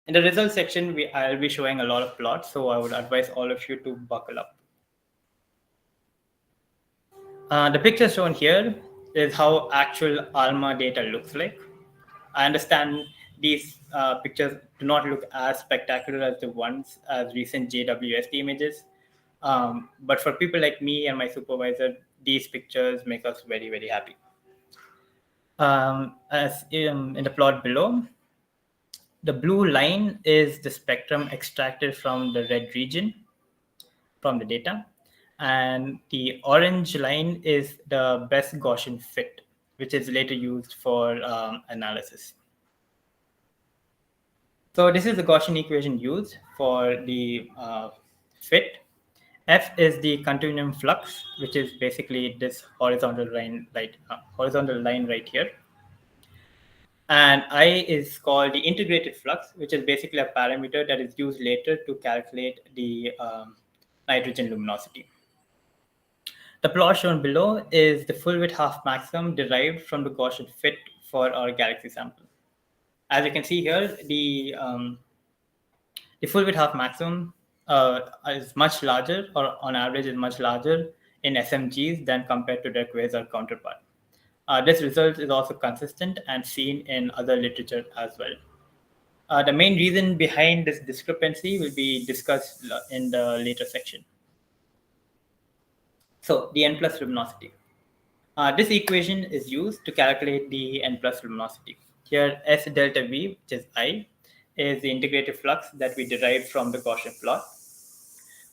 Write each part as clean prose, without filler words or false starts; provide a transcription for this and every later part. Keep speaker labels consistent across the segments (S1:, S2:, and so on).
S1: In the results section, I'll be showing a lot of plots, so I would advise all of you to buckle up. The picture shown here is how actual ALMA data looks like. I understand these pictures do not look as spectacular as the ones as recent JWST images. But for people like me and my supervisor, these pictures make us very, very happy. As in the plot below, the blue line is the spectrum extracted from the red region from the data. And the orange line is the best Gaussian fit, which is later used for analysis. So this is the Gaussian equation used for the fit. F is the continuum flux, which is basically this horizontal line right here. And I is called the integrated flux, which is basically a parameter that is used later to calculate the nitrogen luminosity. The plot shown below is the full width half maximum derived from the Gaussian fit for our galaxy sample. As you can see here, the full width half maximum is much larger, or on average is much larger in SMGs than compared to their quasar counterpart. This result is also consistent and seen in other literature as well. The main reason behind this discrepancy will be discussed in the later section. So the n plus luminosity. This equation is used to calculate the n plus luminosity. Here, S delta V, which is I, is the integrated flux that we derived from the Gaussian plot.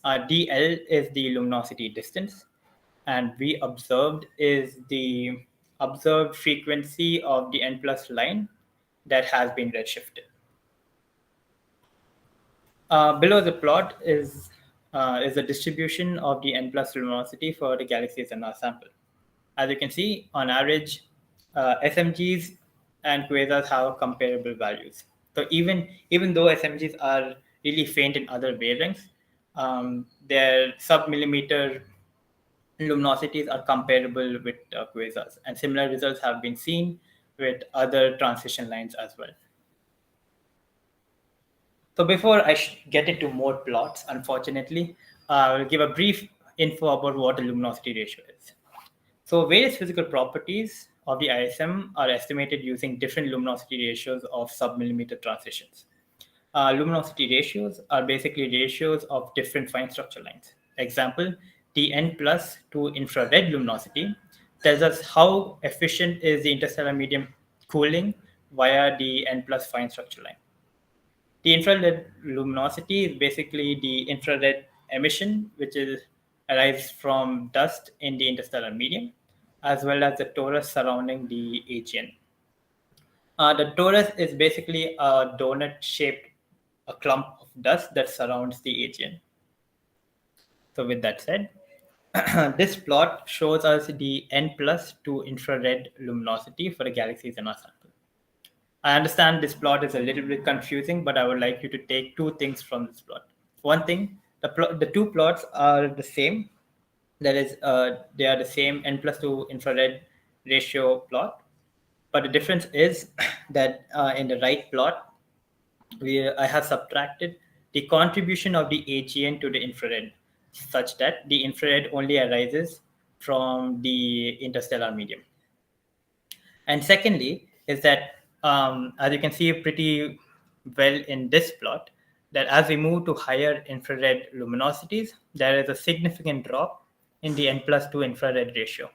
S1: dl is the luminosity distance, and V observed is the observed frequency of the n plus line that has been redshifted. Below the plot is the distribution of the n plus luminosity for the galaxies in our sample. As you can see, on average, SMGs and quasars have comparable values. So even though SMGs are really faint in other wavelengths, their sub-millimeter luminosities are comparable with quasars, and similar results have been seen with other transition lines as well. So before I get into more plots, unfortunately, I'll give a brief info about what the luminosity ratio is. So various physical properties of the ISM are estimated using different luminosity ratios of sub-millimeter transitions. Luminosity ratios are basically ratios of different fine structure lines. Example, the n plus to infrared luminosity tells us how efficient is the interstellar medium cooling via the n plus fine structure line. The infrared luminosity is basically the infrared emission, which arises from dust in the interstellar medium, as well as the torus surrounding the AGN. The torus is basically a donut-shaped clump of dust that surrounds the AGN. So with that said, this plot shows us the n plus to infrared luminosity for the galaxies in our sample. I understand this plot is a little bit confusing, but I would like you to take two things from this plot. One thing, the two plots are the same. That is, they are the same n plus 2 infrared ratio plot. But the difference is that in the right plot, I have subtracted the contribution of the AGN to the infrared, such that the infrared only arises from the interstellar medium. And secondly, is that as you can see pretty well in this plot, that as we move to higher infrared luminosities, there is a significant drop in the n plus 2 infrared ratio.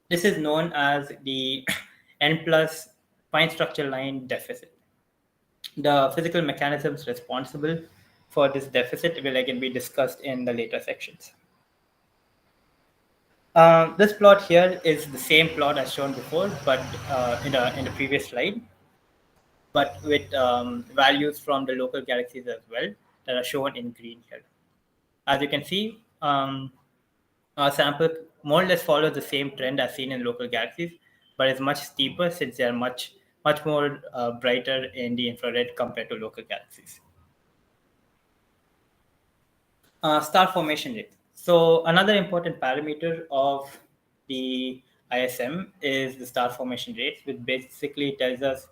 S1: This is known as the n plus fine structure line deficit. The physical mechanisms responsible for this deficit will again be discussed in the later sections. This plot here is the same plot as shown before, but in the previous slide, but with values from the local galaxies as well that are shown in green here. As you can see, our sample more or less follows the same trend as seen in local galaxies, but it's much steeper since they are much more brighter in the infrared compared to local galaxies. Star formation rate. So another important parameter of the ISM is the star formation rate, which basically tells us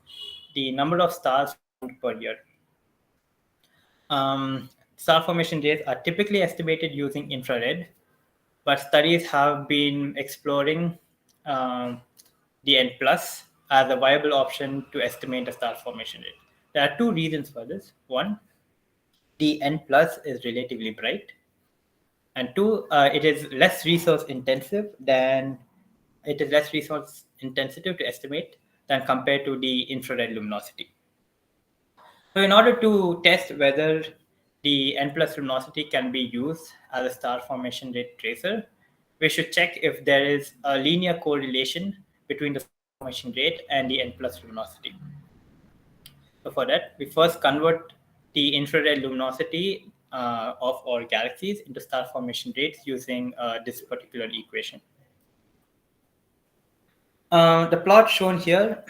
S1: the number of stars formed per year. Star formation rates are typically estimated using infrared, but studies have been exploring um, the N plus as a viable option to estimate the star formation rate. There are two reasons for this. One, the N plus is relatively bright, and two, it is less resource intensive to estimate than compared to the infrared luminosity. So, in order to test whether the N plus luminosity can be used as a star formation rate tracer, we should check if there is a linear correlation between the star formation rate and the N plus luminosity. So, for that, we first convert the infrared luminosity of our galaxies into star formation rates using this particular equation. The plots shown here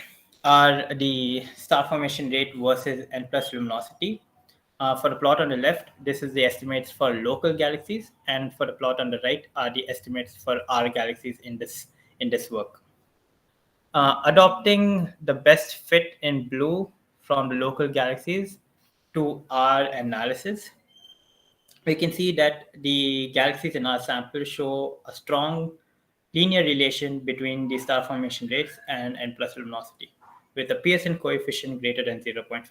S1: are the star formation rate versus N plus luminosity. For the plot on the left, this is the estimates for local galaxies, and for the plot on the right are the estimates for our galaxies in this work. Adopting the best fit in blue from the local galaxies to our analysis, we can see that the galaxies in our sample show a strong linear relation between the star formation rates and N plus luminosity, with a Pearson coefficient greater than 0.5.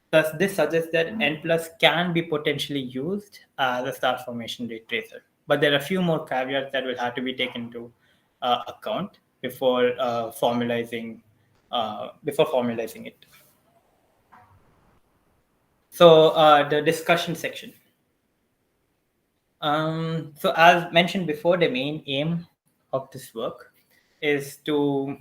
S1: Thus, this suggests that N plus can be potentially used as a star formation rate tracer. But there are a few more caveats that will have to be taken into account before formalizing it. So the discussion section. So as mentioned before, the main aim of this work is to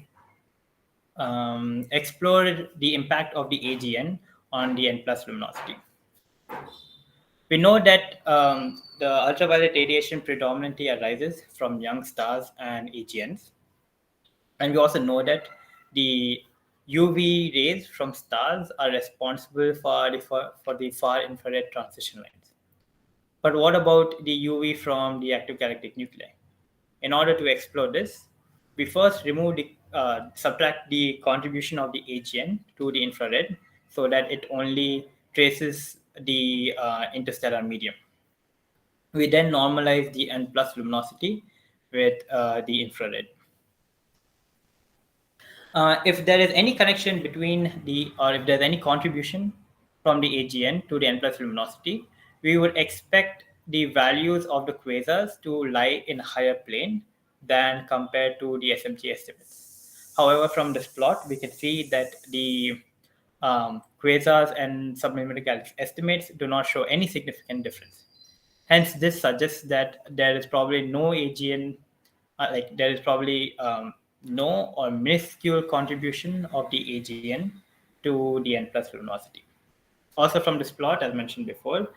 S1: explore the impact of the AGN on the N plus luminosity. We know that the ultraviolet radiation predominantly arises from young stars and AGNs. And we also know that the UV rays from stars are responsible for the far infrared transition lines. But what about the UV from the active galactic nuclei? In order to explore this, we first subtract the contribution of the AGN to the infrared so that it only traces the interstellar medium. We then normalize the N plus luminosity with the infrared. If there is any connection or if there's any contribution from the AGN to the N plus luminosity, we would expect the values of the quasars to lie in a higher plane than compared to the SMG estimates. However, from this plot, we can see that the quasars and sublimited galaxy estimates do not show any significant difference. Hence, this suggests that there is probably no AGN, there is probably no or minuscule contribution of the AGN to the N plus luminosity. Also, from this plot, as mentioned before,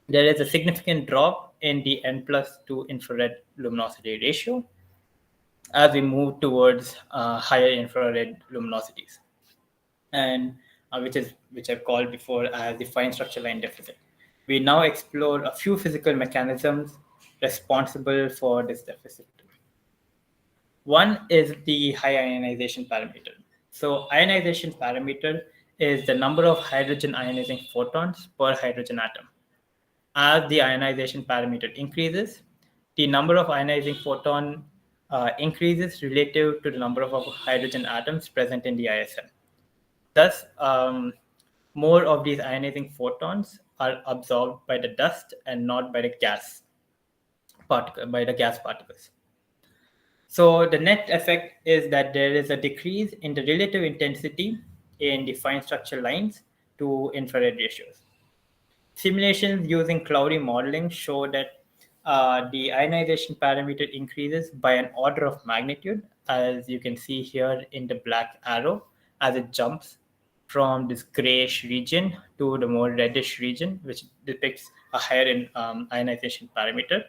S1: there is a significant drop in the N plus to infrared luminosity ratio as we move towards higher infrared luminosities, and which I've called before as the fine structure line deficit. We now explore a few physical mechanisms responsible for this deficit. One is the high ionization parameter. So ionization parameter is the number of hydrogen ionizing photons per hydrogen atom. As the ionization parameter increases, the number of ionizing photon increases relative to the number of hydrogen atoms present in the ISM. Thus, more of these ionizing photons are absorbed by the dust and not by the gas particles. So the net effect is that there is a decrease in the relative intensity in the fine structure lines to infrared ratios. Simulations using cloudy modeling show that the ionization parameter increases by an order of magnitude, as you can see here in the black arrow, as it jumps from this grayish region to the more reddish region, which depicts a higher ionization parameter.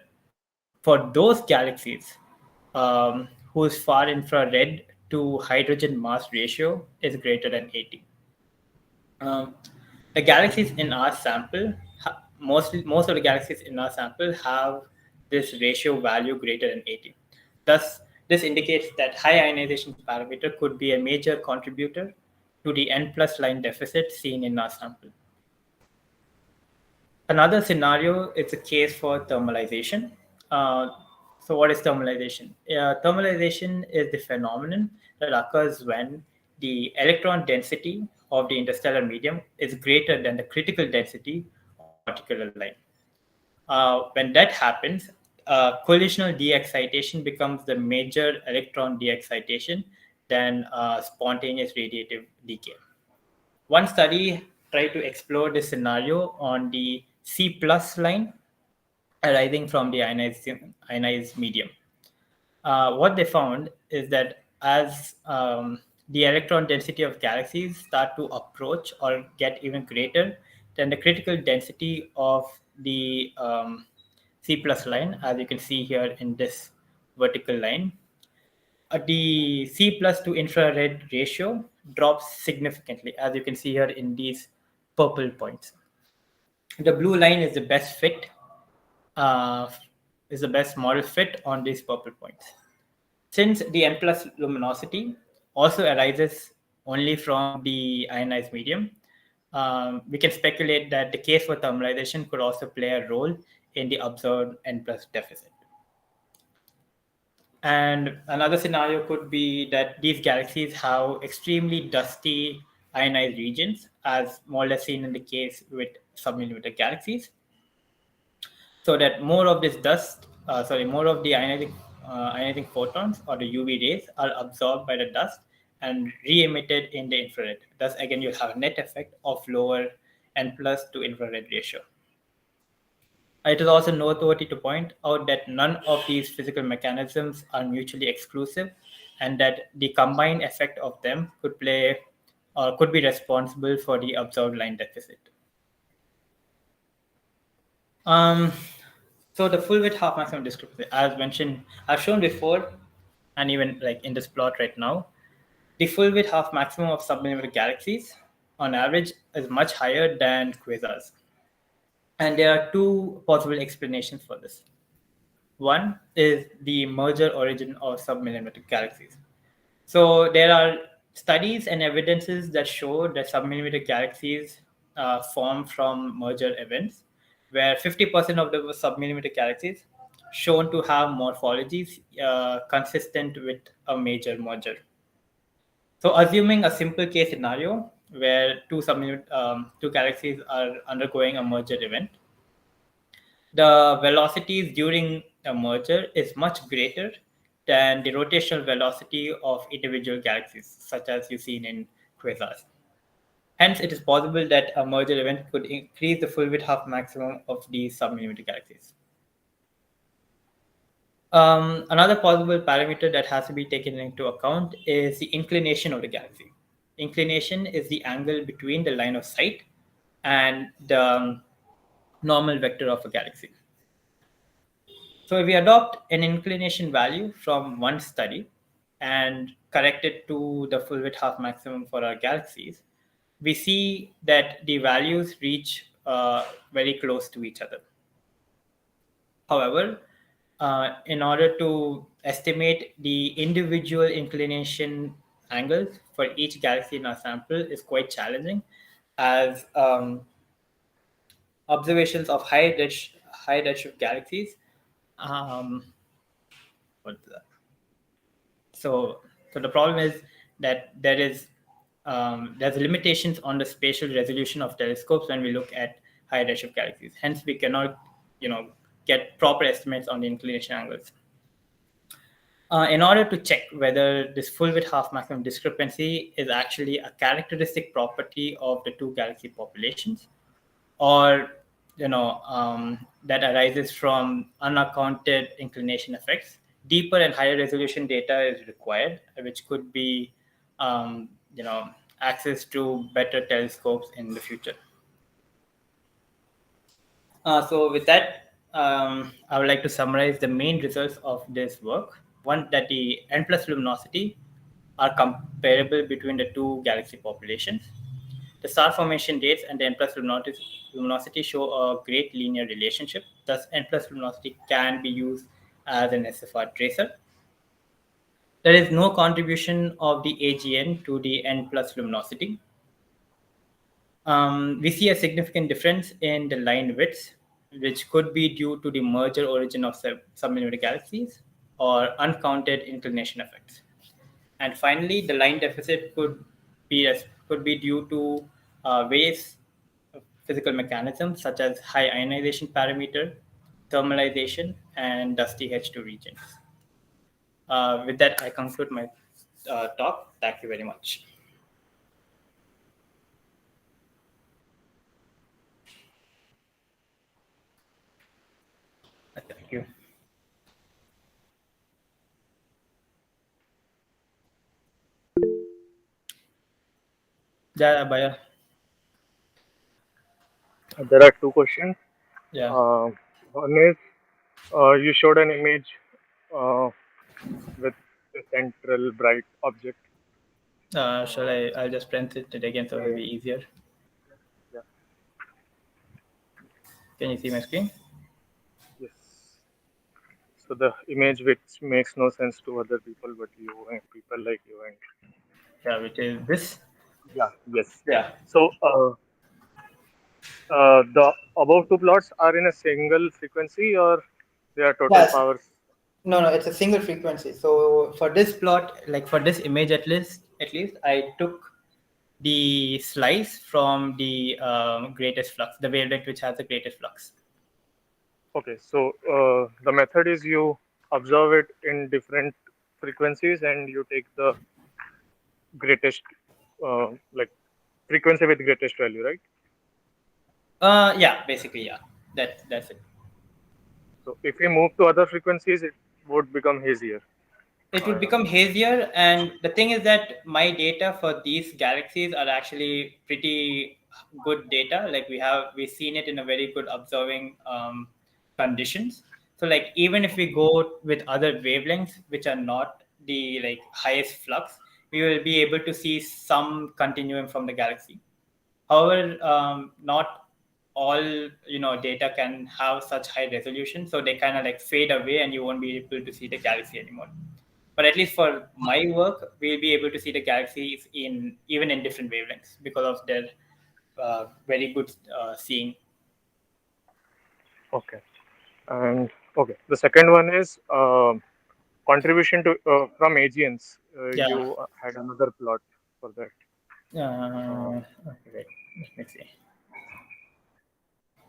S1: For those galaxies whose far infrared to hydrogen mass ratio is greater than 80. Um, the galaxies in our sample, most of the galaxies in our sample have this ratio value greater than 80. Thus, this indicates that high ionization parameter could be a major contributor to the N plus line deficit seen in our sample. Another scenario is a case for thermalization. Uh, so, what is thermalization? Thermalization is the phenomenon that occurs when the electron density of the interstellar medium is greater than the critical density of a particular line. When that happens, collisional de-excitation becomes the major electron de-excitation than spontaneous radiative decay. One study tried to explore this scenario on the C plus line arising from the ionized medium. What they found is that as the electron density of galaxies start to approach or get even greater than the critical density of the C plus line, as you can see here in this vertical line, the C plus to infrared ratio drops significantly, as you can see here in these purple points. The blue line is the best fit, uh, is the best model fit on these purple points. Since the N plus luminosity also arises only from the ionized medium, we can speculate that the case for thermalization could also play a role in the observed N plus deficit. And another scenario could be that these galaxies have extremely dusty ionized regions, as more or less seen in the case with submillimeter galaxies, so that more of this dust, more of the ionizing photons or the UV rays are absorbed by the dust and re-emitted in the infrared. Thus, again, you have a net effect of lower N plus to infrared ratio. It is also noteworthy to point out that none of these physical mechanisms are mutually exclusive, and that the combined effect of them could play or could be responsible for the observed line deficit. Um, so the full width half maximum discrepancy, as mentioned, I've shown before, and even like in this plot right now, the full width half maximum of submillimeter galaxies, on average, is much higher than quasars. And there are two possible explanations for this. One is the merger origin of submillimeter galaxies. So there are studies and evidences that show that submillimeter galaxies form from merger events, where 50% of the submillimeter galaxies shown to have morphologies consistent with a major merger. So assuming a simple case scenario where two galaxies are undergoing a merger event, the velocities during a merger is much greater than the rotational velocity of individual galaxies, such as you've seen in quasars. Hence, it is possible that a merger event could increase the full width half maximum of these submillimeter galaxies. Another possible parameter that has to be taken into account is the inclination of the galaxy. Inclination is the angle between the line of sight and the normal vector of a galaxy. So if we adopt an inclination value from one study and correct it to the full width half maximum for our galaxies, we see that the values reach very close to each other. However, in order to estimate the individual inclination angles for each galaxy in our sample is quite challenging, as observations of high redshift galaxies um, what's that? So, so the problem is that there's limitations on the spatial resolution of telescopes when we look at high redshift galaxies. Hence, we cannot, get proper estimates on the inclination angles. In order to check whether this full width half maximum discrepancy is actually a characteristic property of the two galaxy populations, or that arises from unaccounted inclination effects, deeper and higher resolution data is required, which could be access to better telescopes in the future. So with that, I would like to summarize the main results of this work. One, that the N plus luminosity are comparable between the two galaxy populations. The star formation rates and the N plus luminosity show a great linear relationship. Thus, N plus luminosity can be used as an SFR tracer. There is no contribution of the AGN to the N plus luminosity. We see a significant difference in the line widths, which could be due to the merger origin of submillimeter galaxies or uncounted inclination effects. And finally, the line deficit could be due to various physical mechanisms such as high ionization parameter, thermalization, and dusty H2 regions. With that, I conclude my talk. Thank you very much. Thank you. Yeah, Baya.
S2: There are two questions.
S1: Yeah.
S2: One is you showed an image uh, with a central bright object.
S1: Shall I? I'll just print it again so
S2: Yeah,
S1: it'll
S2: yeah,
S1: be easier.
S2: yeah.
S1: Can you see my screen?
S2: Yes. So the image which makes no sense to other people but you and people like you and
S1: Yeah, which is this.
S2: yeah, yes.
S1: Yeah.
S2: So the above two plots are in a single frequency or they are total
S1: Yes.
S2: powers?
S1: No, no, it's a single frequency. So for this plot, like for this image at least, I took the slice from the greatest flux, the wavelength which has the greatest flux.
S2: Okay, so the method is you observe it in different frequencies and you take the greatest, like frequency with greatest value, right?
S1: Yeah, basically, yeah. That's it.
S2: So if we move to other frequencies, it would become hazier.
S1: It will
S2: Uh,
S1: become hazier, and the thing is that my data for these galaxies are actually pretty good data. Like we've seen it in a very good observing conditions. So like even if we go with other wavelengths which are not the like highest flux, we will be able to see some continuum from the galaxy. However, not all data can have such high resolution, so they kind of like fade away, and you won't be able to see the galaxy anymore. But at least for my work, we'll be able to see the galaxies in even in different wavelengths because of their very good seeing.
S2: okay, and okay, the second one is contribution to from AGNs.
S1: Yeah.
S2: You had another plot for that. Uh,
S1: Okay, wait. Let me see.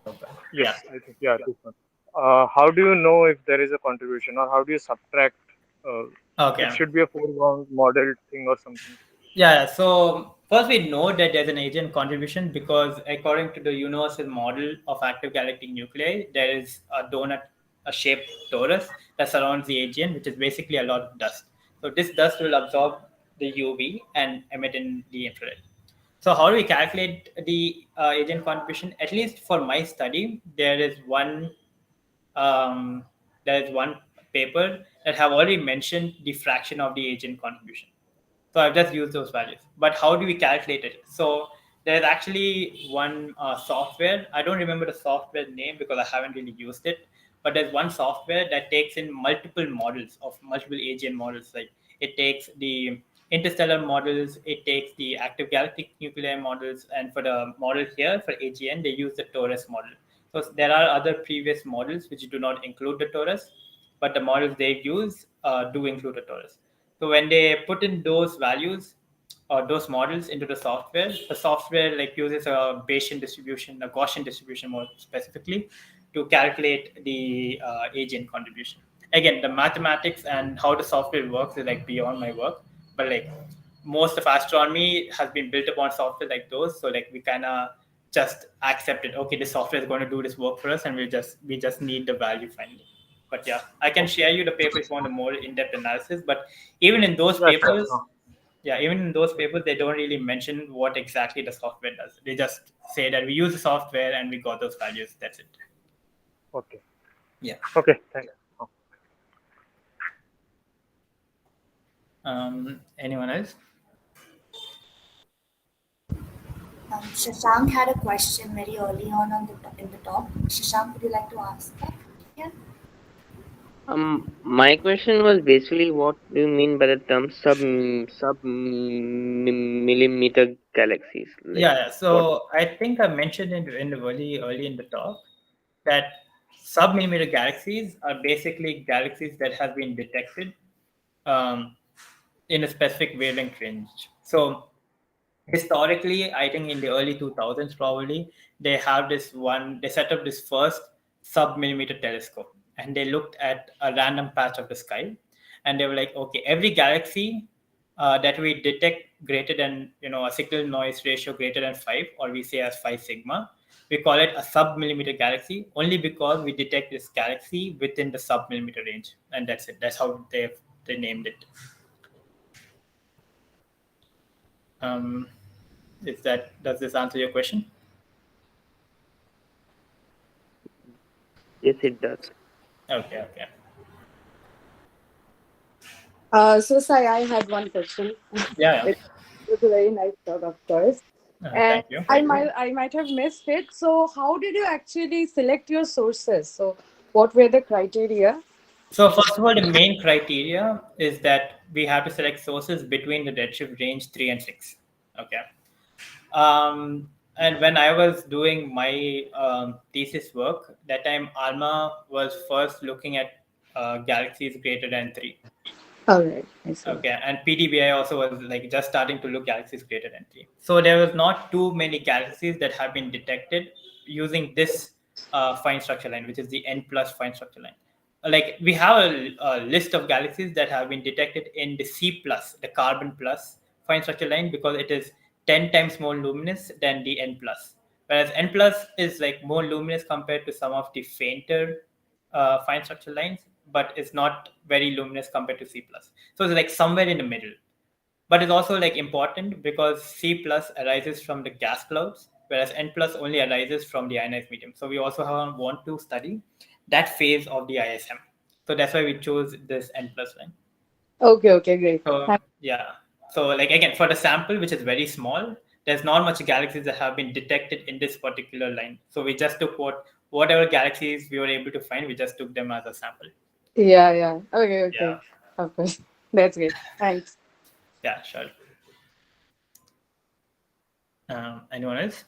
S1: Okay. Yeah.
S2: yes, I think yeah, this one. How do you know if there is a contribution, or how do you subtract? Uh, it
S1: Okay.
S2: should be a foreground modeled thing or something.
S1: Yeah, so first we know that there's an agent contribution because according to the universal model of active galactic nuclei, there is a donut, a shaped torus that surrounds the agent, which is basically a lot of dust. So this dust will absorb the UV and emit in the infrared. So how do we calculate the agent contribution? At least for my study, um, there is one paper that have already mentioned the fraction of the agent contribution. So I've just used those values. But how do we calculate it? So there's actually one software. I don't remember the software name because I haven't really used it. But there's one software that takes in multiple models of multiple AGN models. Like it takes the interstellar models, it takes the active galactic nuclei models, and for the model here for AGN, they use the torus model. So there are other previous models which do not include the torus, but the models they use do include the torus. So when they put in those values or those models into the software like uses a Bayesian distribution, a Gaussian distribution more specifically, to calculate the agent contribution. Again, the mathematics and how the software works is like beyond my work, but like most of astronomy has been built upon software like those. So like we kind of just accept it. Okay, the software is going to do this work for us, and we just need the value finally. But yeah, I can
S2: Okay.
S1: share you the paper if you want a more in-depth analysis. But even in those
S2: Yeah, sure.
S1: papers, yeah, even in those papers, they don't really mention what exactly the software does. They just say that we use the software and we got those values. That's it.
S2: Okay.
S1: Yeah.
S2: Okay. Thanks.
S1: Anyone else?
S3: Shashank had a question very early on in the talk. Shashank, would you like to ask that? Yeah.
S4: My question was basically what do you mean by the term sub millimeter galaxies? Like
S1: Yeah,
S4: what?
S1: so I think I mentioned in the early in the talk that sub-millimeter galaxies are basically galaxies that have been detected um, in a specific wavelength range. So historically, I think in the early 2000s, probably they set up this first sub-millimeter telescope, and they looked at a random patch of the sky, and they were like, okay, every galaxy that we detect greater than a signal noise ratio greater than 5, or we say as 5 sigma, we call it a sub-millimeter galaxy only because we detect this galaxy within the sub-millimeter range, and that's it. That's how they named it. um, does this answer your question?
S4: Yes, it does.
S1: Okay.
S5: So Sai, I had one question.
S1: Yeah.
S5: It was a very nice talk, of course. And
S1: Thank you.
S5: I might have missed it. So how did you actually select your sources? So what were the criteria?
S1: So first of all, the main criteria is that we have to select sources between the redshift range 3 and 6. Okay. And when I was doing my thesis work, that time ALMA was first looking at galaxies greater than 3.
S5: All right, I see.
S1: Okay, and PDBI also was like just starting to look galaxies greater than 3. So there was not too many galaxies that have been detected using this fine structure line, which is the N plus fine structure line. Like we have a list of galaxies that have been detected in the C plus, the carbon plus fine structure line, because it is 10 times more luminous than the N plus. Whereas N plus is like more luminous compared to some of the fainter fine structure lines, but it's not very luminous compared to C plus. So it's like somewhere in the middle. But it's also like important because C plus arises from the gas clouds, whereas N plus only arises from the ionized medium. So we also want to study that phase of the ISM. So that's why we chose this N plus line.
S5: Okay, great.
S1: So yeah. So like again, for the sample, which is very small, there's not much galaxies that have been detected in this particular line. So we just took whatever galaxies we were able to find, we just took them as a sample.
S5: Yeah. Okay.
S1: Yeah.
S5: Of course. That's great. Thanks.
S1: Yeah, sure. Anyone else?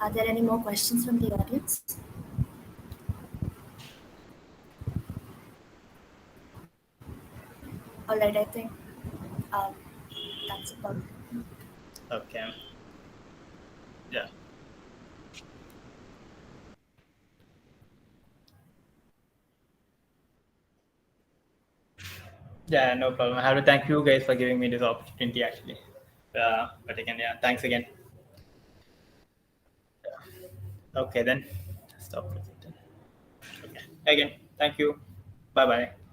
S3: Are there any more questions from the audience? All right, I think that's about it.
S1: Okay. Yeah. Yeah, no problem. I have to thank you guys for giving me this opportunity actually. But again, yeah, thanks again. Okay, then stop. Okay. Again, thank you. Bye bye.